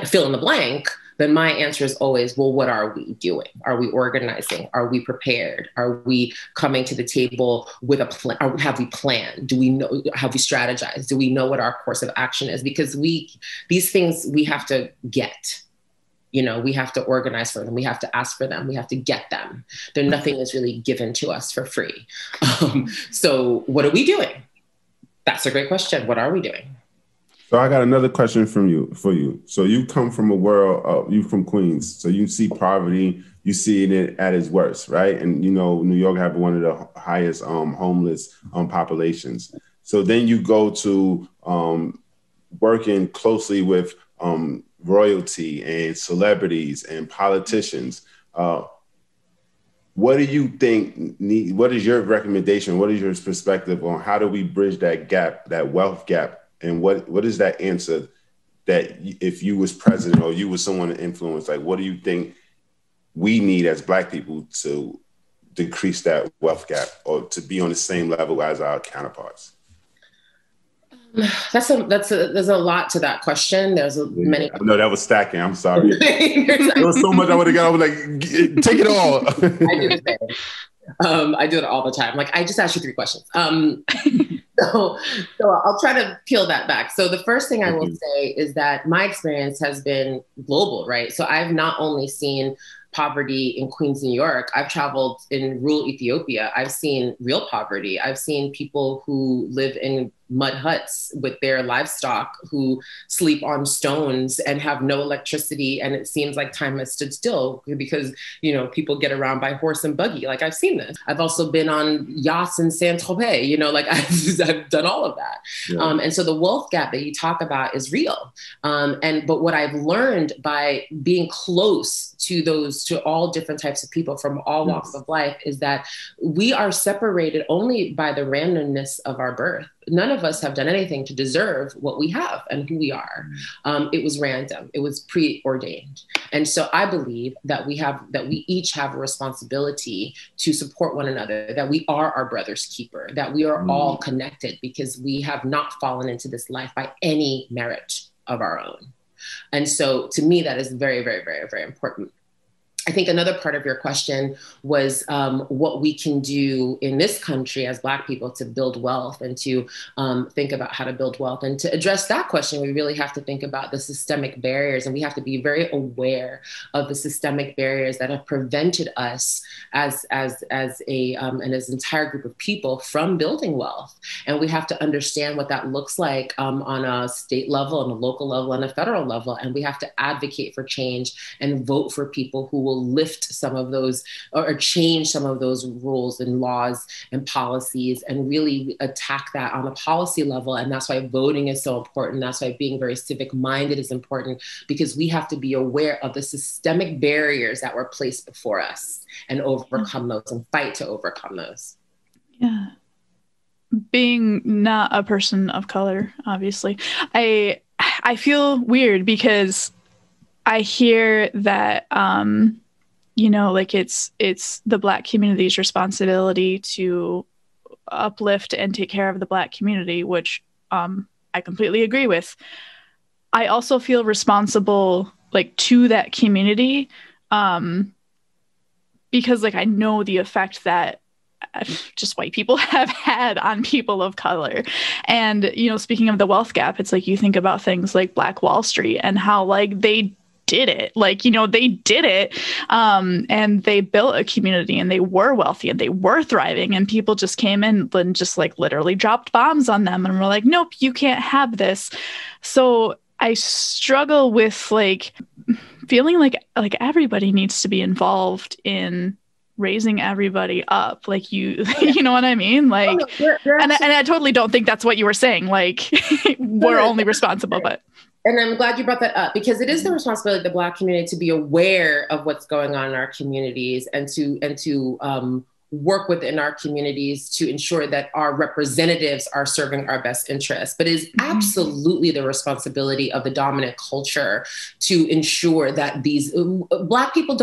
fill in the blank, then my answer is always, well, what are we doing? Are we organizing? Are we prepared? Are we coming to the table with a plan? Have we planned? Do we know? Have we strategized? Do we know what our course of action is? Because these things we have to get. We have to organize for them. We have to ask for them. We have to get them. Nothing is really given to us for free. So what are we doing? That's a great question. What are we doing? So I got another question for you. So you come from a world, you from Queens, so you see poverty, you see it at its worst, right? And New York have one of the highest homeless populations. So then you go to working closely with royalty and celebrities and politicians. What do you think? What is your recommendation? What is your perspective on how do we bridge that gap, that wealth gap? And what is that answer that if you was president or you was someone to influence, like, what do you think we need as Black people to decrease that wealth gap or to be on the same level as our counterparts? There's a lot to that question. There's many. No, that was stacking. I'm sorry. There was so much I would have got. I was like, take it all. I do the same. I do it all the time. Like, I just asked you 3 questions. So I'll try to peel that back. So the first thing I will say is that my experience has been global, right? So I've not only seen poverty in Queens, New York. I've traveled in rural Ethiopia. I've seen real poverty. I've seen people who live in mud huts with their livestock, who sleep on stones and have no electricity. And it seems like time has stood still because, people get around by horse and buggy. Like, I've seen this. I've also been on yachts in Saint-Tropez, like I've done all of that. Yeah. And so the wealth gap that you talk about is real. But what I've learned by being close to all different types of people from all walks of life is that we are separated only by the randomness of our birth. None of us have done anything to deserve what we have and who we are. It was random. It was preordained. And so I believe that we each have a responsibility to support one another, that we are our brother's keeper, that we are all connected because we have not fallen into this life by any merit of our own. And so to me, that is very, very, very, very important. I think another part of your question was what we can do in this country as Black people to build wealth and to think about how to build wealth. And to address that question, we really have to think about the systemic barriers, and we have to be very aware of the systemic barriers that have prevented us as an entire group of people from building wealth. And we have to understand what that looks like on a state level, on a local level, on a federal level. And we have to advocate for change and vote for people who will lift some of those or change some of those rules and laws and policies and really attack that on a policy level. And that's why voting is so important. That's why being very civic minded is important, because we have to be aware of the systemic barriers that were placed before us and overcome those and fight to overcome those. Yeah. Being not a person of color, obviously, I feel weird because I hear that, like it's the Black community's responsibility to uplift and take care of the Black community, which I completely agree with. I also feel responsible to that community because I know the effect that just white people have had on people of color. And, speaking of the wealth gap, it's you think about things like Black Wall Street and how they did it. They did it. And they built a community and they were wealthy and they were thriving, and people just came in and just literally dropped bombs on them and were like, nope, you can't have this. So I struggle with feeling like everybody needs to be involved in raising everybody up. You know what I mean? And I totally don't think that's what you were saying. We're only responsible, but. And I'm glad you brought that up, because it is the responsibility of the Black community to be aware of what's going on in our communities and to work within our communities to ensure that our representatives are serving our best interests. But it is absolutely the responsibility of the dominant culture to ensure that these Black people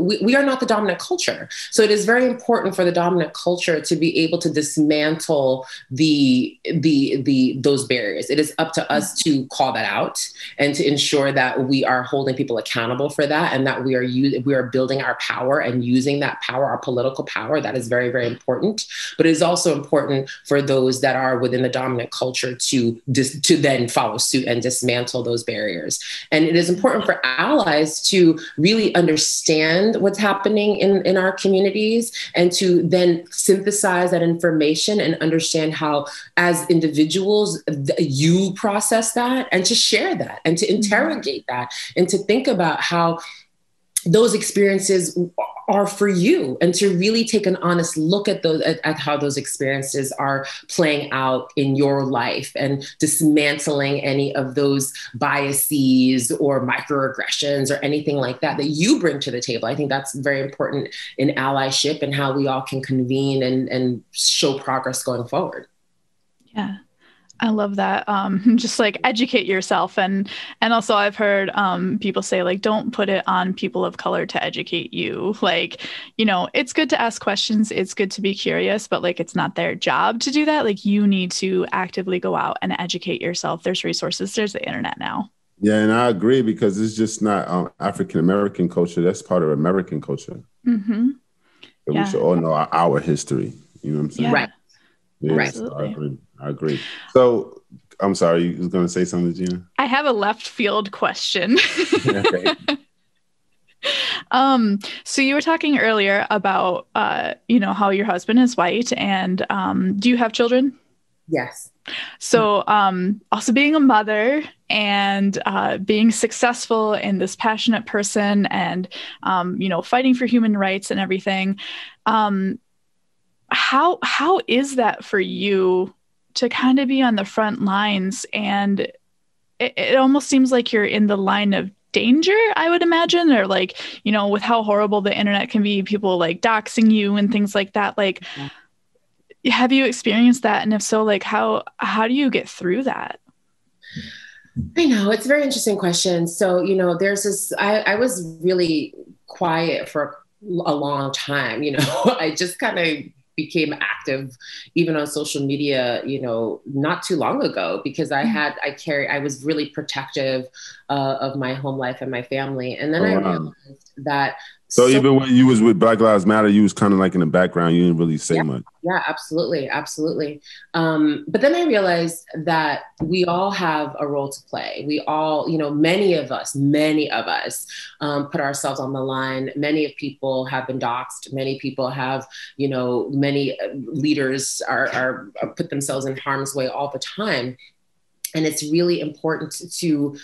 we are not the dominant culture. So it is very important for the dominant culture to be able to dismantle those barriers. It is up to us to call that out and to ensure that we are holding people accountable for that, and that we are building our power and using that power, our political power. That is very, very important. But it is also important for those that are within the dominant culture to then follow suit and dismantle those barriers. And it is important for allies to really understand what's happening in our communities and to then synthesize that information and understand how, as individuals, you process that and to share that and to interrogate that and to think about how those experiences are for you, and to really take an honest look at how those experiences are playing out in your life and dismantling any of those biases or microaggressions or anything like that you bring to the table. I think that's very important in allyship and how we all can convene and show progress going forward. Yeah. I love that. Just like educate yourself. And also I've heard people say like, don't put it on people of color to educate you. Like, it's good to ask questions. It's good to be curious, but like, it's not their job to do that. Like you need to actively go out and educate yourself. There's resources. There's the internet now. Yeah, and I agree because it's just not African-American culture. That's part of American culture. Mm-hmm. We should all know our history. You know what I'm saying? Yeah. Right. Yeah, Right. So I agree. So I'm sorry, you was going to say something, Gina? I have a left field question. Okay. So you were talking earlier about, how your husband is white, and do you have children? Yes. So also being a mother and being successful and this passionate person and, fighting for human rights and everything. How is that for you to kind of be on the front lines? And it almost seems like you're in the line of danger, I would imagine, or like, with how horrible the internet can be, people like doxing you and things like that. Like, have you experienced that? And if so, like, how do you get through that? I know it's a very interesting question. So, there's this, I was really quiet for a long time. I just kind of became active even on social media, not too long ago, because I was really protective of my home life and my family. And then I realized that. So even when you was with Black Lives Matter, you was kind of like in the background. You didn't really say much. Yeah, absolutely. Absolutely. But then I realized that we all have a role to play. We all, many of us put ourselves on the line. Many people have been doxxed. Many people have, many leaders are put themselves in harm's way all the time. And it's really important to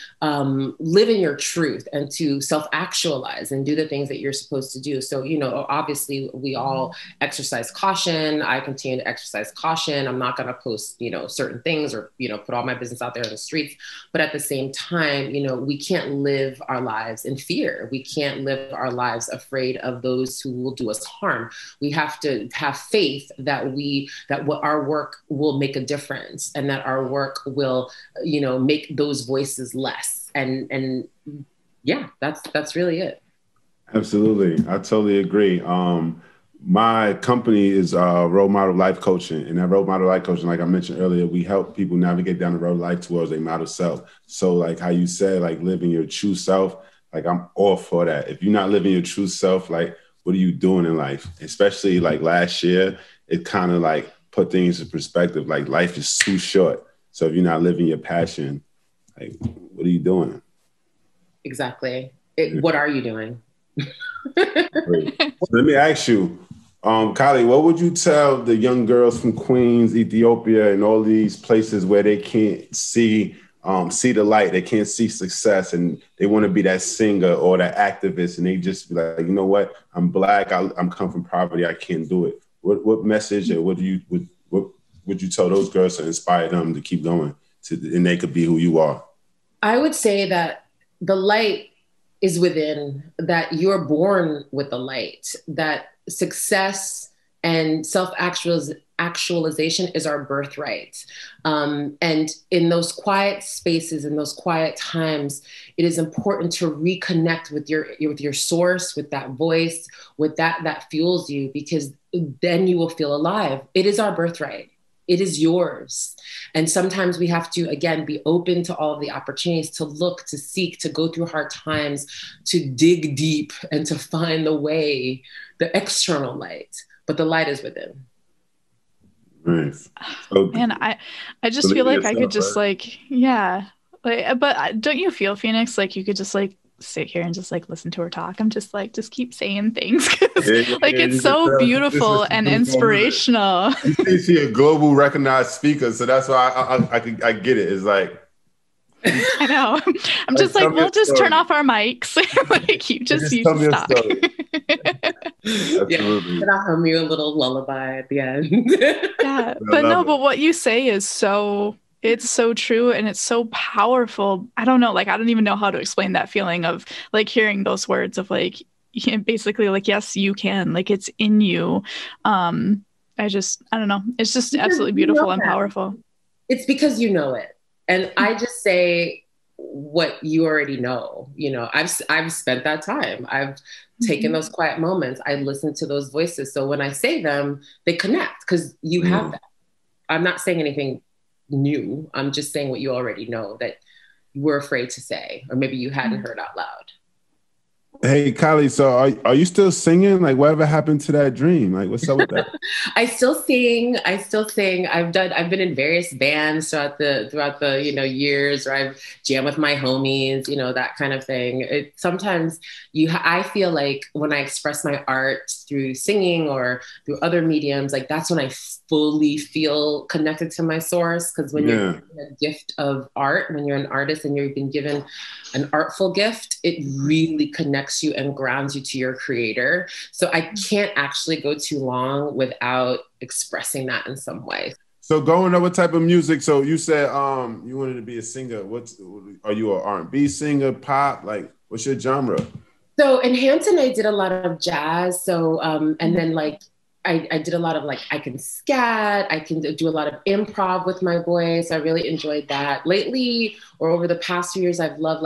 live in your truth and to self-actualize and do the things that you're supposed to do. So, obviously we all exercise caution. I continue to exercise caution. I'm not going to post, certain things or, put all my business out there in the streets. But at the same time, we can't live our lives in fear. We can't live our lives afraid of those who will do us harm. We have to have faith that what our work will make a difference and that our work will make those voices less. And yeah, that's really it. Absolutely. I totally agree. My company is Role Model Life Coaching. And that Role Model Life Coaching, like I mentioned earlier, we help people navigate down the road of life towards a model self. So like how you said, like living your true self, like I'm all for that. If you're not living your true self, like what are you doing in life? Especially like last year, it kind of like put things in perspective. Like life is too short. So if you're not living your passion, like, what are you doing? Exactly. What are you doing? Let me ask you, Kailee, what would you tell the young girls from Queens, Ethiopia, and all these places where they can't see the light, they can't see success, and they want to be that singer or that activist, and they just be like, you know what? I'm Black. I'm come from poverty. I can't do it. What message or what would you tell those girls to inspire them to keep going and they could be who you are? I would say that the light is within, that you're born with the light, that success and self-actualization is our birthright. And in those quiet spaces, in those quiet times, it is important to reconnect with your source, with that voice, with that fuels you, because then you will feel alive. It is our birthright. It is yours. And sometimes we have to, again, be open to all of the opportunities, to look, to seek, to go through hard times, to dig deep and to find the way, the external light, but the light is within. Nice. Man, I just feel like I could just but don't you feel, Phoenix, like you could just like sit here and just like listen to her talk? I'm just like, just keep saying things. It's so beautiful and inspirational. You think she's a global recognized speaker, so that's why I get it. It's like, I know. I'm just like, we'll just turn off our mics. Like you just stop. Absolutely. And I'll hum you a little lullaby at the end. Yeah, but what you say is it's so true and it's so powerful. I don't know, like I don't even know how to explain that feeling of like hearing those words of like basically like, yes, you can, like it's in you. I don't know. It's just absolutely beautiful and powerful. It's because you know it. And I just say what you already know. You know, I've spent that time. I've taken those quiet moments. I listen to those voices. So when I say them, they connect because you have that. I'm not saying anything new. I'm just saying what you already know that you were afraid to say, or maybe you hadn't heard out loud. Hey, Kailee, so are you still singing? Like, whatever happened to that dream? Like, what's up with that? I still sing. I've been in various bands throughout the years, or I've jammed with my homies, that kind of thing. Sometimes I feel like when I express my art through singing or through other mediums, like that's when I fully feel connected to my source. Because when you're given a gift of art, when you're an artist and you've been given an artful gift, it really connects you and grounds you to your creator. So I can't actually go too long without expressing that in some way. So growing up, what type of music? So you said you wanted to be a singer. Are you an R&B singer, pop? Like, what's your genre? So in Hampton, I did a lot of jazz. So and then like I did a lot of I can scat, I can do a lot of improv with my voice. I really enjoyed that. Lately, or over the past few years, I've loved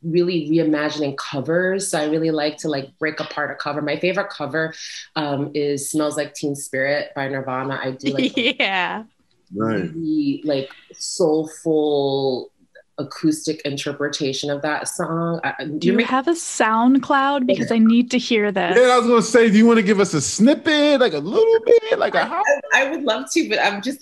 really reimagining covers. So I really like to break apart a cover. My favorite cover is Smells Like Teen Spirit by Nirvana. I do really soulful acoustic interpretation of that song. Do you have a SoundCloud? Because I need to hear this. Yeah, I was going to say, do you want to give us a snippet, like a little bit, like I would love to, but I'm too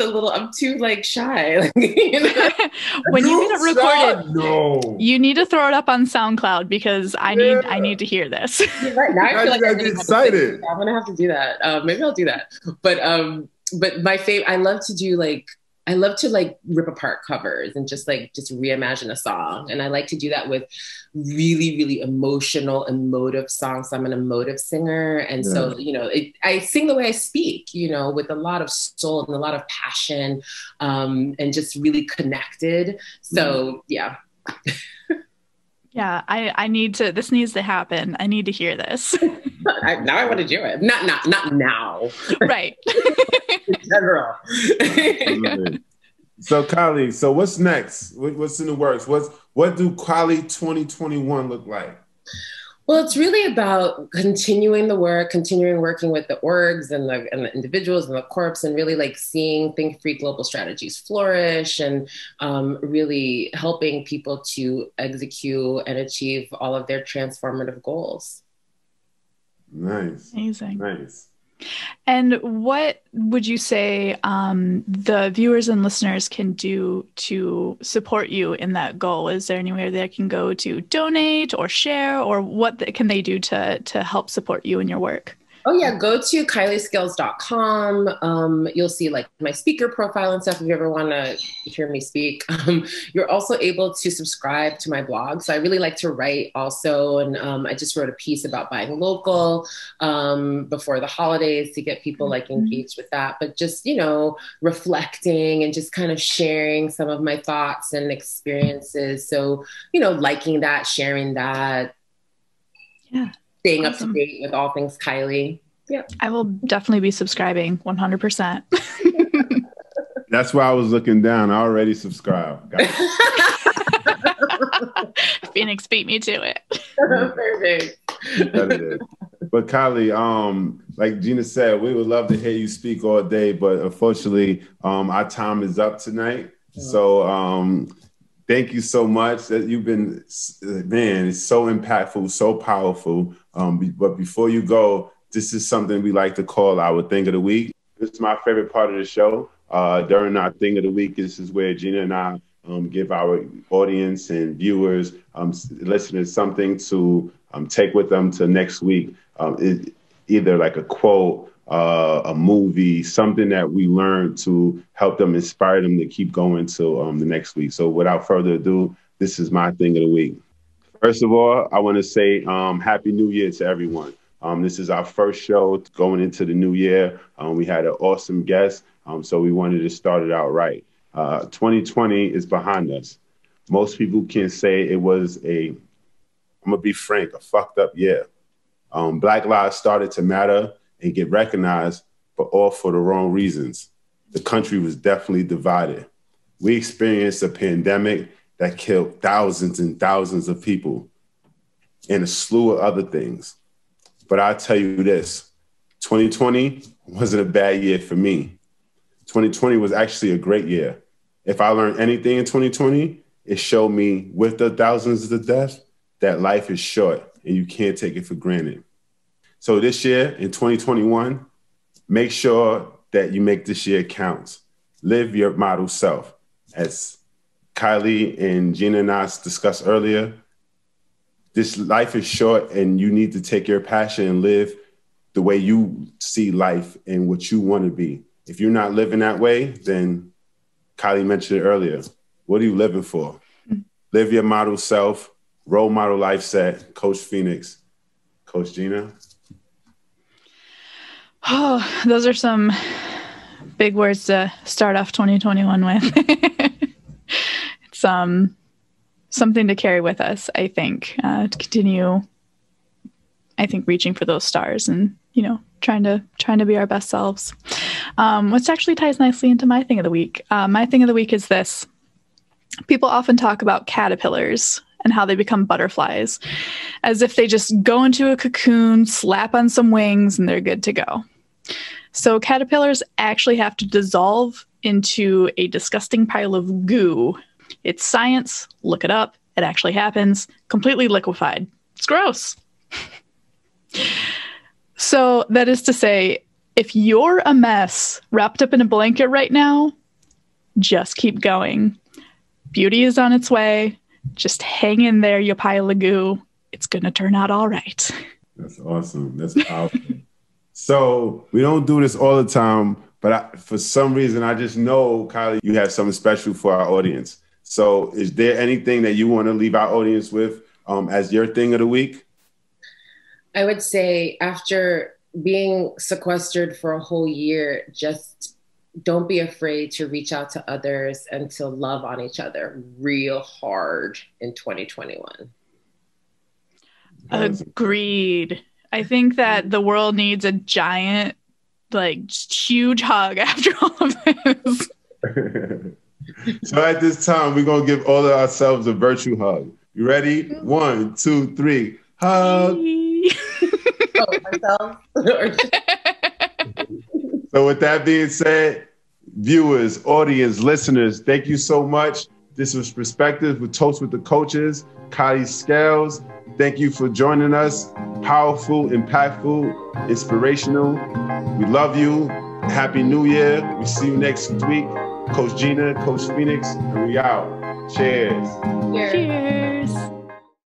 shy. When you get it recorded, you need to throw it up on SoundCloud because I need to hear this. Right now, I feel like I'm excited. I'm gonna have to do that. Maybe I'll do that. But my favorite, I love to rip apart covers and just reimagine a song. And I like to do that with really, really emotive songs. So I'm an emotive singer. And so, I sing the way I speak, with a lot of soul and a lot of passion, and just really connected. So, yeah. Yeah, this needs to happen. I need to hear this. Now I want to do it. Not now. Right. In general. So Kailee, so what's next? What's in the works? What do Kailee 2021 look like? Well, it's really about continuing working with the orgs and the individuals and the corps, and really seeing Think Free global strategies flourish, and really helping people to execute and achieve all of their transformative goals. Nice. Amazing. Nice. And what would you say the viewers and listeners can do to support you in that goal? Is there anywhere they can go to donate or share, or what can they do to help support you in your work? Oh yeah, go to KaileeScales.com. You'll see my speaker profile and stuff if you ever want to hear me speak. You're also able to subscribe to my blog. So I really like to write also. And I just wrote a piece about buying local before the holidays to get people engaged with that. But just, reflecting and just kind of sharing some of my thoughts and experiences. So, liking that, sharing that. Yeah. Staying up to date with all things Kailee. Yeah. I will definitely be subscribing 100%. That's why I was looking down. I already subscribed. Phoenix beat me to it. Perfect. But Kailee, like Gina said, we would love to hear you speak all day, but unfortunately, our time is up tonight. So thank you so much. That you've been, man, it's so impactful, so powerful. But before you go, this is something we like to call our Thing of the Week. This is my favorite part of the show. During our Thing of the Week, this is where Gina and I give our audience and viewers, listeners, something to take with them to next week. Either like a quote, a movie, something that we learned to help them, inspire them to keep going to the next week. So without further ado, this is my Thing of the Week. First of all, I want to say Happy New Year to everyone. This is our first show going into the new year. We had an awesome guest, so we wanted to start it out right. 2020 is behind us. Most people can say it was I'm going to be frank, a fucked up year. Black lives started to matter and get recognized, but all for the wrong reasons. The country was definitely divided. We experienced a pandemic that killed thousands and thousands of people and a slew of other things. But I'll tell you this, 2020 wasn't a bad year for me. 2020 was actually a great year. If I learned anything in 2020, it showed me with the thousands of deaths that life is short and you can't take it for granted. So this year in 2021, make sure that you make this year count. Live your model self. As Kailee and Gina and I discussed earlier, this life is short and you need to take your passion and live the way you see life and what you want to be. If you're not living that way, then Kailee mentioned it earlier. What are you living for? Live your model self, role model life set, Coach Phoenix. Coach Gina? Oh, those are some big words to start off 2021 with. It's something to carry with us, I think, to continue, I think, reaching for those stars and, trying to be our best selves. Which actually ties nicely into my thing of the week. My thing of the week is this. People often talk about caterpillars and how they become butterflies, as if they just go into a cocoon, slap on some wings, and they're good to go. So caterpillars actually have to dissolve into a disgusting pile of goo. It's science. Look it up. It actually happens. Completely liquefied. It's gross. So that is to say, if you're a mess wrapped up in a blanket right now, just keep going. Beauty is on its way. Just hang in there, you pile of goo. It's going to turn out all right. That's awesome. That's powerful. So we don't do this all the time, but for some reason, I just know, Kailee, you have something special for our audience. So is there anything that you want to leave our audience with as your thing of the week? I would say after being sequestered for a whole year, just don't be afraid to reach out to others and to love on each other real hard in 2021. Agreed. I think that the world needs a giant, huge hug after all of this. So at this time, we're going to give all of ourselves a virtual hug. You ready? 1, 2, 3. Hug. So with that being said, viewers, audience, listeners, thank you so much. This was Perspective with Toast with the Coaches, Kailee Scales. Thank you for joining us. Powerful, impactful, inspirational. We love you. Happy New Year. We see you next week. Coach Gina, Coach Phoenix, and we out. Cheers. Cheers.